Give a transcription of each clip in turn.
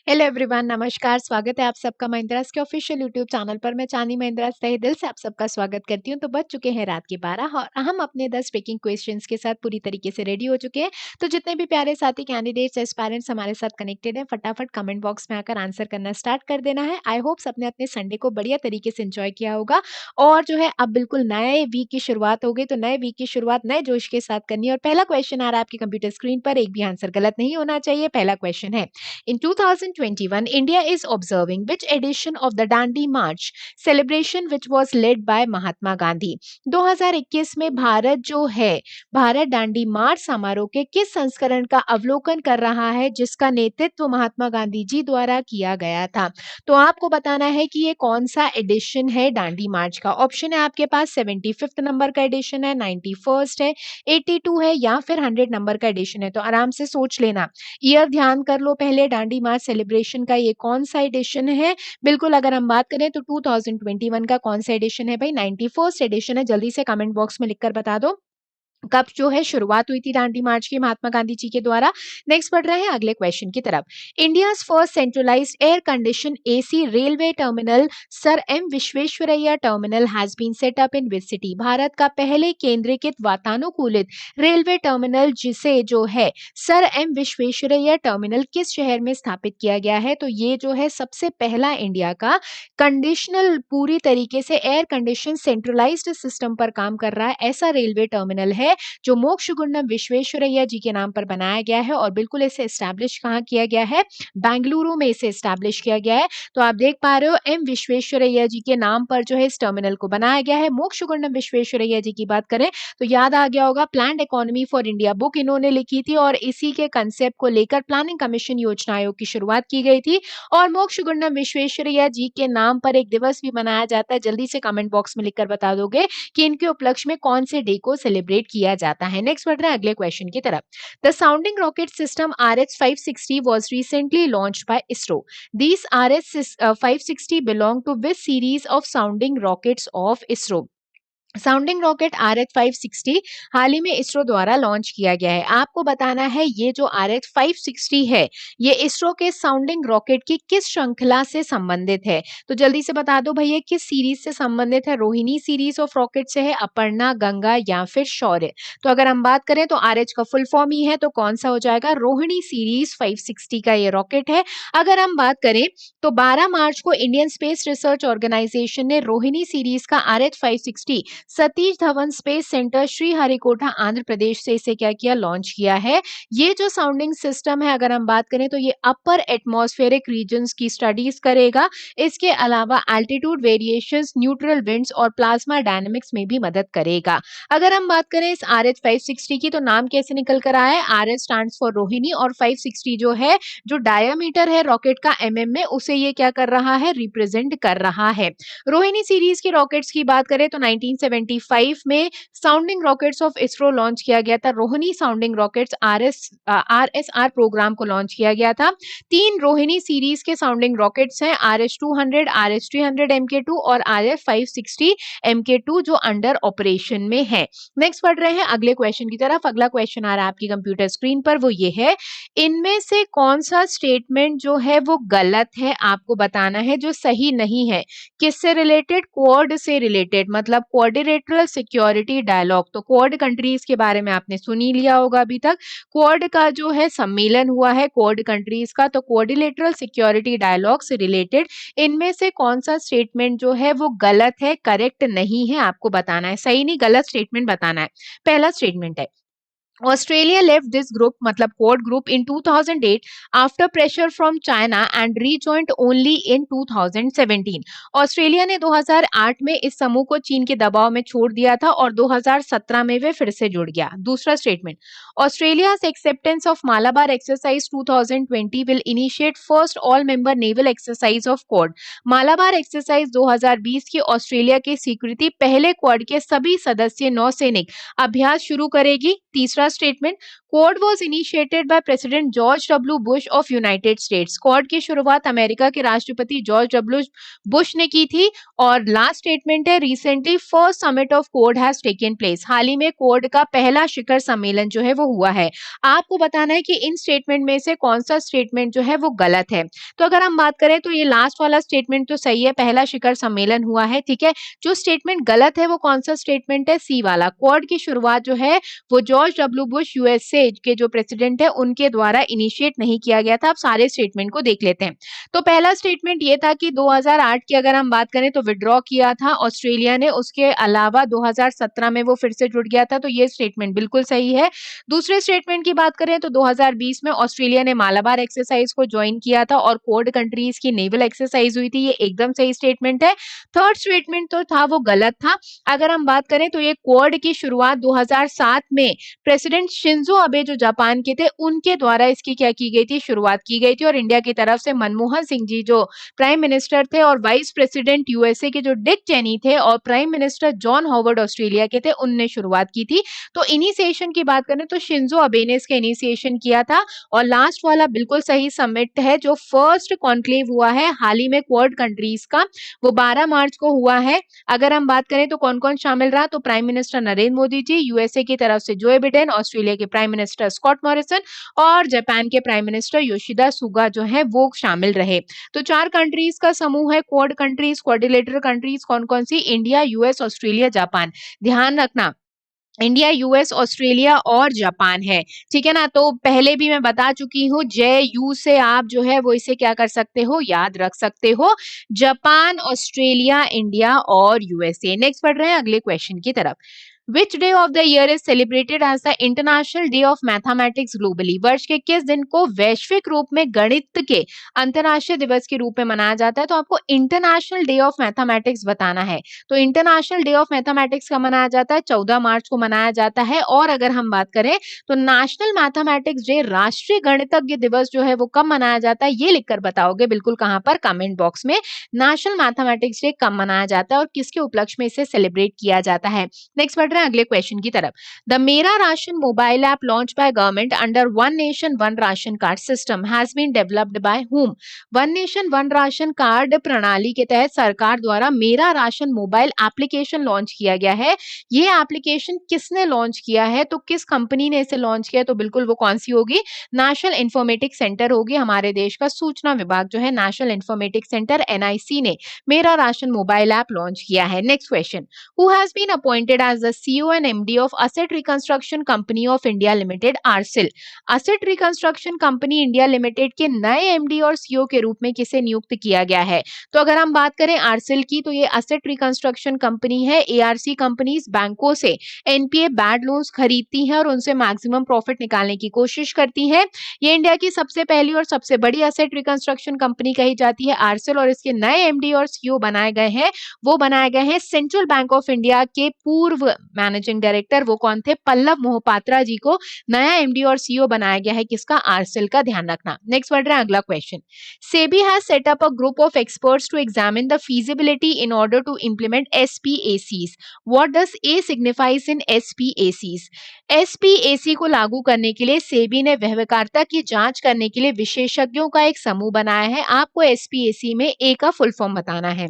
Hello everyone, नमस्कार। स्वागत है आप सबका महिंद्रास के ऑफिशियल यूट्यूब चैनल पर। मैं चांदी महिंद्रास तहे दिल से आप सबका स्वागत करती हूं। तो बज चुके हैं रात के 12 और हम अपने 10 ट्रिकिंग क्वेश्चंस के साथ पूरी तरीके से रेडी हो चुके हैं। तो जितने भी प्यारे साथी कैंडिडेट्स एस्पायरेंट्स हमारे साथ कनेक्टेड हैं, फटाफट कमेंट बॉक्स में आकर आंसर करना स्टार्ट कर देना है। आई होप सबने अपने संडे को बढ़िया तरीके से एंजॉय किया होगा और जो है अब बिल्कुल नए वीक की शुरुआत हो गई। तो नए वीक की शुरुआत नए जोश के साथ करनी है। और पहला क्वेश्चन आ रहा है आपकी कंप्यूटर स्क्रीन पर, एक भी आंसर गलत नहीं होना चाहिए। पहला क्वेश्चन है, in 2021, India is observing which edition of the Dandi March celebration which was led by Mahatma Gandhi? 2021 में भारत जो है, भारत डांडी मार्च समारोह के किस संस्करण का अवलोकन कर रहा है जिसका नेतृत्व महात्मा गांधी जी द्वारा किया गया था? तो आपको बताना है कि ये कौन सा एडिशन है डांडी मार्च का। ऑप्शन है आपके पास 75th नंबर का एडिशन है, 91st है, 82 है या फिर 100 नंबर का एडिशन है। तो आराम से सोच लेना, ईयर ध्यान कर लो पहले। डांडी मार्च सेलिब्रेशन का ये कौन सा एडिशन है? बिल्कुल, अगर हम बात करें तो 2021 का कौन सा एडिशन है भाई? 91st एडिशन है। जल्दी से कमेंट बॉक्स में लिखकर बता दो कब जो है शुरुआत हुई थी डांडी मार्च की महात्मा गांधी जी के द्वारा। नेक्स्ट बढ़ रहे हैं अगले क्वेश्चन की तरफ। India's first centralized air condition AC railway terminal sir M Visvesvaraya terminal has been set up in which city? Bharat का पहले केंद्रीकृत वातानुकूलित रेलवे टर्मिनल जिसे जो है सर एम विश्वेश्वरैया टर्मिनल किस शहर में स्थापित किया गया है? तो ये जो है सबसे पहला इंडिया का कंडीशनल पूरी तरीके से एयर कंडीशन सेंट्रलाइज्ड सिस्टम पर काम कर रहा है ऐसा रेलवे टर्मिनल है जो मोक्षगुंडम विश्वेश्वरैया जी के नाम पर बनाया गया है। और बिल्कुल इसे एस्टैब्लिश कहाँ किया गया है? बेंगलुरु में इसे एस्टैब्लिश किया गया है। तो आप देख पा रहे हो एम विश्वेश्वरैया जी के नाम पर जो है इस टर्मिनल को बनाया गया है। मोक्षगुंडम विश्वेश्वरैया जी की बात करें तो याद आ गया होगा, planned economy for India book इन्होंने लिखी थी और इसी के कंसेप्ट को लेकर प्लानिंग कमीशन योजना आयोग की शुरुआत की गई थी। और मोक्षगुंडम विश्वेश्वरैया जी के नाम पर एक दिवस भी मनाया जाता है। जल्दी से कमेंट बॉक्स में लिखकर बता दोगे कि इनके उपलक्ष्य में कौन से डे को सेलिब्रेट किया जाता है। नेक्स्ट बढ़ रहा है अगले क्वेश्चन की तरफ। The sounding rocket system RH-560 was recently launched by ISRO. These RS-560 belong to which series of sounding rockets of ISRO? Sounding rocket RH-560 हाल ही में इसरो द्वारा लॉन्च किया गया है। आपको बताना है ये जो RH-560 है ये इसरो के साउंडिंग रॉकेट की किस श्रृंखला से संबंधित है? तो जल्दी से बता दो भैया किस सीरीज से संबंधित है? रोहिणी सीरीज ऑफ रॉकेट से है, अपर्णा, गंगा या फिर शौर्य? तो अगर हम बात करें तो RH का फुल फॉर्म ही है, तो कौन सा हो जाएगा? रोहिणी सीरीज 560 का ये रॉकेट है। अगर हम बात करें तो 12 मार्च को इंडियन स्पेस रिसर्च ऑर्गेनाइजेशन ने रोहिणी सीरीज का RH-560 Satish Dhawan space centre Sriharikota Andhra Pradesh से इसे क्या किया? लॉन्च किया है। ये जो साउंडिंग सिस्टम है अगर हम बात करें तो ये अपर एटमॉस्फेरिक रीजन्स की स्टडीज करेगा। इसके अलावा एल्टीट्यूड वेरिएशंस, न्यूट्रल विंड्स और प्लाज्मा डायनेमिक्स में भी मदद करेगा। अगर हम बात करें इस RH-560 की तो नाम कैसे निकल कर आया है? RH स्टैंड्स फॉर रोहिणी और 560 जो है जो डायामीटर है रॉकेट का mm में उसे ये क्या कर रहा है? रिप्रेजेंट कर रहा है। रोहिणी सीरीज की रॉकेट्स की बात करें तो 1975 में sounding rockets of ISRO launch किया गया था। Rohini sounding rockets RSR program को लॉन्च किया गया था। 3 रोहिणी सीरीज के साउंडिंग रॉकेट्स हैं, RH-200, RH-300 MK2 और RF-560 MK2 जो अंडर ऑपरेशन में है। नेक्स्ट पढ़ रहे हैं अगले क्वेश्चन की तरफ। अगला क्वेश्चन आ रहा है आपकी कंप्यूटर स्क्रीन पर, वो ये है, इनमें से कौन सा स्टेटमेंट जो है वो गलत है? आपको बताना है जो सही नहीं है। किससे रिलेटेड? क्वाड से रिलेटेड, मतलब क्वाड्रिलेटरल सिक्योरिटी डायलॉग। तो क्वाड कंट्रीज के बारे में आपने सुन ही लिया होगा अभी तक। क्वाड का जो है सम्मेलन हुआ है क्वाड कंट्रीज का, तो क्वाड्रिलेटरल सिक्योरिटी डायलॉग से रिलेटेड इनमें से कौन सा स्टेटमेंट जो है वो गलत है, करेक्ट नहीं है? आपको बताना है, सही नहीं गलत स्टेटमेंट बताना है। पहला स्टेटमेंट है, Australia left this group, मतलब Quad group, in 2008 after pressure from China and rejoined only in 2017. Australia ने 2008 में इस समूह को चीन के दबाव में छोड़ दिया था और 2017 में वे फिर से जुड़ गया। दूसरा statement, Australia's acceptance of Malabar exercise 2020 will initiate first all member naval exercise of Quad. Malabar exercise 2020 की ऑस्ट्रेलिया की स्वीकृति पहले क्वाड के सभी सदस्य नौसैनिक अभ्यास शुरू करेगी। तीसरा statement, code was initiated by president George W Bush of United states. Code की शुरुआत अमेरिका के राष्ट्रपति जॉर्ज डब्ल्यू बुश ने की थी। और लास्ट स्टेटमेंट है, recently first summit of code has taken place. हाल ही में कोड का पहला शिखर सम्मेलन जो है वो हुआ है। आपको बताना है कि इन स्टेटमेंट में से कौन सा स्टेटमेंट जो है वो गलत है। तो अगर हम बात करें तो ये लास्ट वाला स्टेटमेंट तो सही है, पहला शिखर सम्मेलन हुआ है, ठीक है। जो स्टेटमेंट गलत है वो कौन सा स्टेटमेंट है, सी वाला। क्वाड की शुरुआत जो है वो जॉर्ज डब्ल्यू बुश यूएसए के जो प्रेसिडेंट है उनके द्वारा इनिशिएट नहीं किया गया था। आप सारे स्टेटमेंट को देख लेते हैं। तो पहला स्टेटमेंट ये था कि 2008 की अगर हम बात करें तो विड्रॉ किया था ऑस्ट्रेलिया ने, उसके अलावा 2017 में वो फिर से जुड़ गया था, तो ये स्टेटमेंट बिल्कुल सही है। दूसरे स्टेटमेंट की बात करें तो 2020 में ऑस्ट्रेलिया ने मालाबार एक्सरसाइज को ज्वाइन किया था और कोड कंट्रीज की नेवल एक्सरसाइज हुई थी, ये एकदम सही स्टेटमेंट है। थर्ड स्टेटमेंट तो था वो गलत था। अगर हम बात करें तो ये क्वाड की शुरुआत 2007 में प्रेसिडेंट शिंजो अबे जो जापान के थे उनके द्वारा इसकी क्या की गई थी, शुरुआत की गई थी। और इंडिया की तरफ से मनमोहन सिंह जी जो प्राइम मिनिस्टर थे और वाइस प्रेसिडेंट यूएसए के जो डिक चेनी थे और prime minister John Howard Australia के थे, उनने शुरुआत की थी। तो इनिशिएशन की बात करें तो शिंजो अबे ने इसका इनिशिएशन किया था। और लास्ट वाला बिल्कुल सही समिट है, जो फर्स्ट कॉन्क्लेव हुआ है हाल ही में क्वाड कंट्रीज का, वो 12 मार्च को हुआ है। अगर हम बात करें तो कौन कौन शामिल रहा, तो prime minister Narendra Modi ji, USA की तरफ से जो बिडेन, ऑस्ट्रेलिया के प्राइम मिनिस्टर स्कॉट मॉरिसन और जापान के प्राइम मिनिस्टर योशिदा सुगा जो है वो शामिल रहे। तो 4 कंट्रीज का समूह है क्वाड कंट्रीज। क्वाड्रिलेटरल कंट्रीज कौन कौन सी, इंडिया, यूएस, ऑस्ट्रेलिया, जापान। ध्यान रखना, इंडिया, यूएस, ऑस्ट्रेलिया और जापान है, ठीक है ना। तो पहले भी मैं बता चुकी हूँ, जे यू से आप जो है वो इसे क्या कर सकते हो, याद रख सकते हो। जापान, ऑस्ट्रेलिया, इंडिया और यूएसए। नेक्स्ट पढ़ रहे हैं अगले क्वेश्चन की तरफ। Which day of the year is celebrated as the International Day of Mathematics globally? वर्ष के किस दिन को वैश्विक रूप में गणित के अंतर्राष्ट्रीय दिवस के रूप में मनाया जाता है? तो आपको इंटरनेशनल डे ऑफ मैथमेटिक्स बताना है। तो इंटरनेशनल डे ऑफ मैथमेटिक्स का मनाया जाता है 14 मार्च को मनाया जाता है। और अगर हम बात करें तो नेशनल मैथमेटिक्स डे, राष्ट्रीय गणितज्ञ दिवस जो है वो कब मनाया जाता है, ये लिखकर बताओगे बिल्कुल कहां पर, कमेंट बॉक्स में। नेशनल मैथमेटिक्स डे कब मनाया जाता है और किसके उपलक्ष्य में इसे सेलिब्रेट किया जाता है। नेक्स्ट बढ़ रहे हैं अगले क्वेश्चन की तरफ। The Mera ration mobile app launch by government under one nation one ration card system has been developed by whom? One nation one ration card प्रणाली के तहत सरकार द्वारा मेरा राशन मोबाइल एप्लीकेशन लॉन्च किया गया है। ये एप्लीकेशन किसने लॉन्च किया है, तो किस कंपनी ने इसे लॉन्च किया, तो बिल्कुल वो कौन सी होगी, नेशनल इंफॉर्मेटिक्स सेंटर होगी। हमारे देश का सूचना विभाग जो है नेशनल इंफॉर्मेटिक्स सेंटर एनआईसी ने मेरा राशन मोबाइल ऐप लॉन्च किया है। Next question, who has been appointed as the CEO and MD of Asset Reconstruction Company of India Limited ARCIL? Asset Reconstruction Company India Limited के नए MD और CEO के रूप में किसे नियुक्त किया गया है? तो अगर हम बात करें ARCIL की, तो ये Asset Reconstruction Company है। ARC कंपनीज बैंकों से NPA बैड लोन्स खरीदती हैं और उनसे मैक्सिमम प्रॉफिट निकालने की कोशिश करती है। ये इंडिया की सबसे पहली और सबसे बड़ी एसेट रिकंस्ट्रक्शन कंपनी कही जाती है ARCIL। और इसके नए MD और CEO बनाए गए हैं, वो बनाए गए हैं सेंट्रल बैंक ऑफ इंडिया के पूर्व मैनेजिंग डायरेक्टर, वो कौन थे, पल्लव मोहपात्रा जी को नया एमडी और सीईओ बनाया गया है, किसका, आरसेल का। ध्यान रखना। नेक्स्ट बढ़ रहा है अगला question. SEBI has set up a group of experts to examine the feasibility in order to implement SPACs. What does A signifies in SPACs? SPAC को लागू करने के लिए सेबी ने व्यवहार्यता की जांच करने के लिए विशेषज्ञों का एक समूह बनाया है। आपको एसपीएसी में ए का फुल फॉर्म बताना है।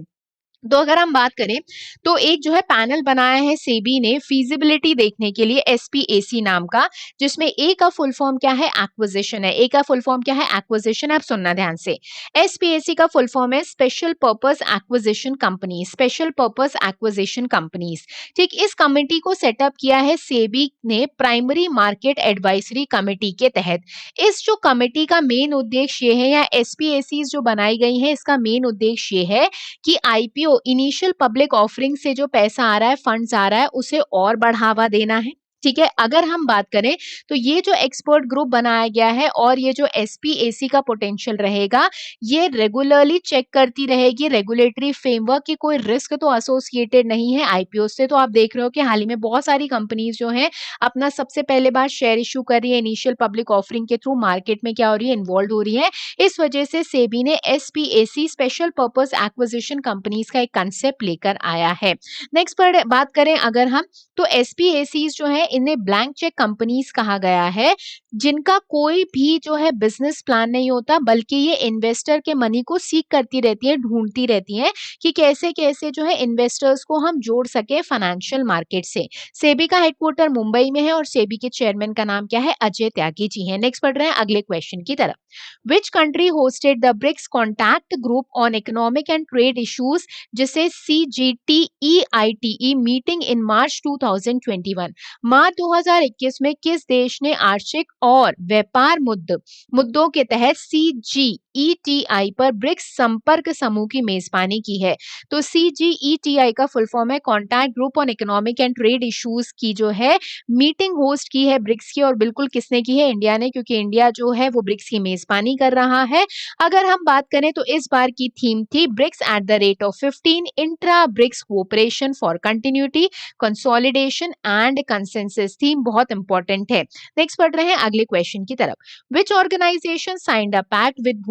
तो अगर हम बात करें तो एक जो है पैनल बनाया है सेबी ने फीजिबिलिटी देखने के लिए, एसपीएसी नाम का, जिसमें ए का फुल फॉर्म क्या है, एक्विजिशन है। ए का फुल फॉर्म क्या है, एक्विजिशन। आप सुनना ध्यान से, एसपीएसी का फुल फॉर्म है special purpose acquisition company, special purpose acquisition companies. ठीक, इस कमेटी को सेटअप किया है सेबी ने प्राइमरी मार्केट एडवाइजरी कमेटी के तहत। इस जो कमेटी का मेन उद्देश्य ये है, या एसपीएसी जो बनाई गई है, इसका मेन उद्देश्य ये है कि आईपीओ, इनिशियल पब्लिक ऑफरिंग से जो पैसा आ रहा है, फंड्स आ रहा है, उसे और बढ़ावा देना है। ठीक है, अगर हम बात करें तो ये जो एक्सपर्ट ग्रुप बनाया गया है और ये जो एसपीएसी का पोटेंशियल रहेगा, ये रेगुलरली चेक करती रहेगी रेगुलेटरी फ्रेमवर्क की कोई रिस्क तो एसोसिएटेड नहीं है आईपीओ से। तो आप देख रहे हो कि हाल ही में बहुत सारी कंपनीज जो हैं अपना सबसे पहले बार शेयर इशू कर रही है, इनिशियल पब्लिक ऑफरिंग के थ्रू मार्केट में क्या हो रही है, इन्वॉल्व हो रही है। इस वजह से सेबी ने SPAC, special purpose acquisition companies का एक कंसेप्ट लेकर आया है। नेक्स्ट पर बात करें अगर हम, तो एसपीएसी जो है इन्हें ब्लैंक चेक कंपनीज कहा गया है, जिनका कोई भी जो है बिजनेस प्लान नहीं होता, बल्कि ये इन्वेस्टर के मनी को सीक करती रहती है, ढूंढती रहती है कि कैसे कैसे जो है इन्वेस्टर्स को हम जोड़ सके फाइनेंशियल मार्केट से। सेबी का हेडक्वार्टर मुंबई में है और सेबी के चेयरमैन का नाम क्या है? अजय त्यागी जी हैं। नेक्स्ट पढ़ रहे हैं अगले क्वेश्चन की तरफ। Which country hosted the BRICS contact group on economic and trade issues, जिसे CGTEITE मीटिंग इन मार्च 2021? मार्च 2021 में किस देश ने आर्थिक और व्यापार मुद्दों के तहत CGETI पर ब्रिक्स संपर्क समूह की मेजबानी की है? तो CGETI का फुल फॉर्म है contact group on economic and trade issues की जो है मीटिंग होस्ट की है ब्रिक्स की, और बिल्कुल किसने की है? इंडिया ने, क्योंकि इंडिया जो है वो ब्रिक्स की मेजबानी कर रहा है। अगर हम बात करें तो इस बार की थीम थी BRICS at the rate of 15, intra BRICS cooperation for continuity, consolidation and consensus. Theme बहुत इंपॉर्टेंट है। नेक्स्ट पढ़ रहे हैं अगले क्वेश्चन की तरफ। Which organisation signed a pact with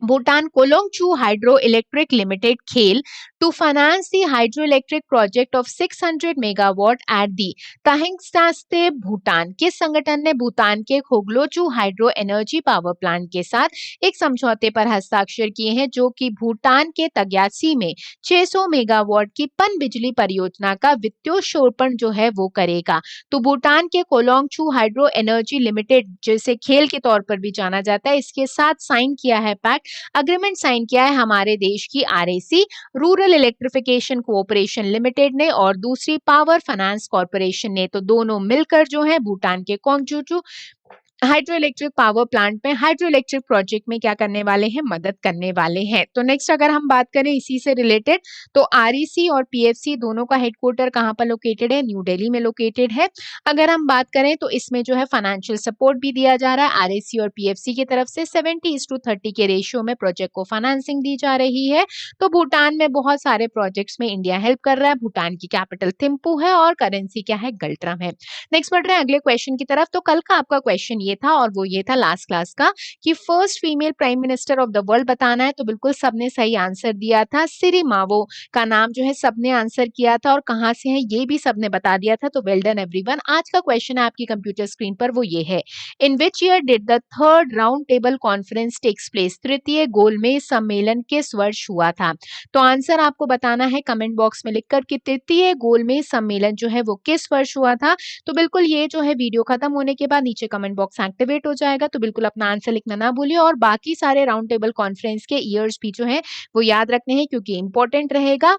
Bhutan Kolongchu Hydroelectric Limited (KHEL) to finance the hydroelectric project of 600 megawatt at the Thaingstaste, Bhutan? किस संगठन ने भूटान के खोगलोचू हाइड्रो एनर्जी पावर प्लांट के साथ एक समझौते पर हस्ताक्षर किए हैं, जो कि भूटान के तग्यासी में 600 मेगावाट की पन बिजली परियोजना का वित्तोषोपण जो है वो करेगा? तो भूटान के कोलोंगचू हाइड्रो एनर्जी लिमिटेड, जिसे खेल के तौर पर भी जाना जाता है, इसके साथ साइन किया है पैक्ट, अग्रीमेंट साइन किया है हमारे देश की REC rural electrification cooperation limited ने और दूसरी पावर फाइनेंस कॉर्पोरेशन ने। तो दोनों मिलकर जो है भूटान के कोंगचूचू हाइड्रो इलेक्ट्रिक पावर प्लांट में हाइड्रो इलेक्ट्रिक प्रोजेक्ट में क्या करने वाले हैं? मदद करने वाले हैं। तो नेक्स्ट अगर हम बात करें इसी से रिलेटेड, तो REC और PFC दोनों का हेडक्वार्टर कहाँ पर लोकेटेड है? न्यू दिल्ली में लोकेटेड है। अगर हम बात करें तो इसमें जो है फाइनेंशियल सपोर्ट भी दिया जा रहा है REC और PFC की तरफ से 70:30 के रेशियो में प्रोजेक्ट को फाइनेंसिंग दी जा रही है। तो भूटान में बहुत सारे प्रोजेक्ट्स में इंडिया हेल्प कर रहा है। भूटान की कैपिटल थिम्पू है और करेंसी क्या है? गल्ट्रम है। नेक्स्ट बढ़ रहे हैं अगले क्वेश्चन की तरफ। तो कल का आपका क्वेश्चन ये था, और वो ये था लास्ट क्लास का, कि first female prime minister of the world बताना है। तो बिल्कुल सबने सही आंसर दिया था। सिरिमावो का नाम जो है सबने आंसर किया था, और कहां से है ये भी सबने बता दिया था। तो वेल डन एवरीवन। आज का क्वेश्चन है आपकी कंप्यूटर स्क्रीन पर, वो ये है, in which year did the third round table conference takes place? तृतीय गोलमेज सम्मेलन किस वर्ष हुआ था? तो आंसर आपको बताना है कमेंट बॉक्स में लिखकर कि तृतीय गोलमेज सम्मेलन जो है वो किस वर्ष हुआ था। तो बिल्कुल ये जो है वीडियो खत्म होने के बाद नीचे कमेंट बॉक्स एक्टिवेट हो जाएगा, तो बिल्कुल अपना आंसर लिखना ना भूलिए, और बाकी सारे राउंड टेबल कॉन्फ्रेंस के ईयर्स भी जो है वो याद रखने हैं, क्योंकि इंपॉर्टेंट रहेगा।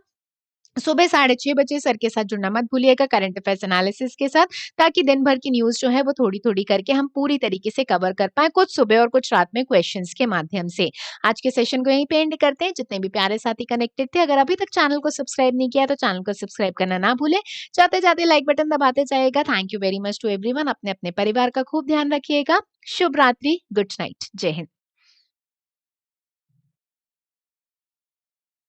सुबह 6:30 बजे सर के साथ जुड़ना मत भूलिएगा करंट अफेयर्स एनालिसिस के साथ, ताकि दिन भर की न्यूज जो है वो थोड़ी थोड़ी करके हम पूरी तरीके से कवर कर पाए, कुछ सुबह और कुछ रात में क्वेश्चंस के माध्यम से। आज के सेशन को यहीं पे एंड करते हैं। जितने भी प्यारे साथी कनेक्टेड थे, अगर अभी तक चैनल को सब्सक्राइब नहीं किया तो चैनल को सब्सक्राइब करना ना भूले। जाते जाते लाइक बटन दबाते जाएगा। Thank you very much to everyone. अपने अपने परिवार का खूब ध्यान रखिएगा। शुभ रात्रि, गुड नाइट, जय हिंद।